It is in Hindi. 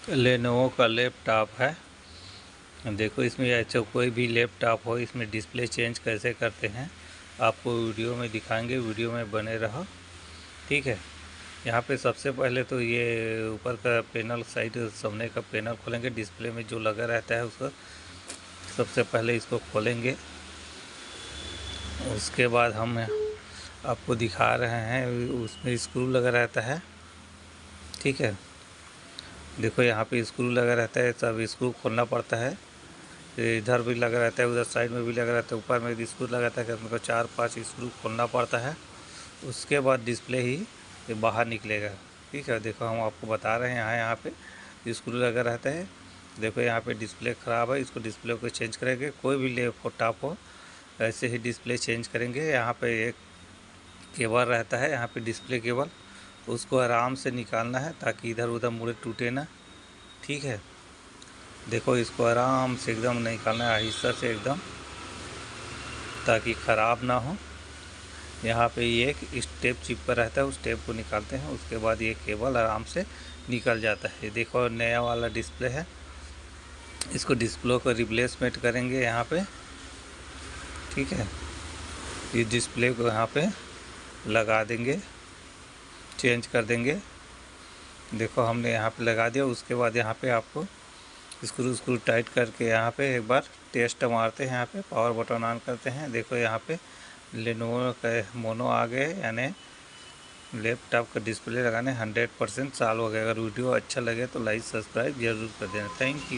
लेनोवो का लैपटॉप है। देखो इसमें ऐसा कोई भी लैपटॉप हो, इसमें डिस्प्ले चेंज कैसे करते हैं आपको वीडियो में दिखाएंगे, वीडियो में बने रहो। ठीक है, यहाँ पे सबसे पहले तो ये ऊपर का पैनल, साइड सामने का पैनल खोलेंगे। डिस्प्ले में जो लगा रहता है उसको सबसे पहले इसको खोलेंगे। उसके बाद हम आपको दिखा रहे हैं, उसमें स्क्रू लगा रहता है। ठीक है, देखो यहाँ पे स्क्रू लगा रहता है, सब स्क्रू खोलना पड़ता है। इधर भी लगा रहता है, उधर साइड में भी लगा रहता है, ऊपर में भी स्क्रू लगा रहता है। हमको 4-5 स्क्रू खोलना पड़ता है, उसके बाद डिस्प्ले ही ये बाहर निकलेगा। ठीक है, देखो हम आपको बता रहे हैं, यहाँ पे स्क्रू लगा रहता है। देखो यहाँ पे डिस्प्ले ख़राब है, इसको डिस्प्ले को चेंज करेंगे। कोई भी लैपटॉप हो ऐसे ही डिस्प्ले चेंज करेंगे। यहाँ पे एक केबल रहता है, यहाँ पे डिस्प्ले केबल, उसको आराम से निकालना है ताकि इधर उधर मुड़े टूटे ना। ठीक है, देखो इसको आराम से एकदम निकालना है, आहिस्ता से एकदम, ताकि ख़राब ना हो। यहाँ पे ये एक स्टेप चिपका रहता है, उस स्टेप को निकालते हैं, उसके बाद ये केबल आराम से निकल जाता है। देखो नया वाला डिस्प्ले है, इसको डिस्प्ले को रिप्लेसमेंट करेंगे यहाँ पे। ठीक है, इस डिस्प्ले को यहाँ पे लगा देंगे, चेंज कर देंगे। देखो हमने यहाँ पे लगा दिया। उसके बाद यहाँ पे आपको स्क्रू टाइट करके यहाँ पे एक बार टेस्ट मारते हैं। यहाँ पे पावर बटन ऑन करते हैं। देखो यहाँ पे लेनोवो का मोनो आ गए, यानी लैपटॉप का डिस्प्ले लगाने 100% चालू हो गया। अगर वीडियो अच्छा लगे तो लाइक सब्सक्राइब जरूर कर देना। Thank you.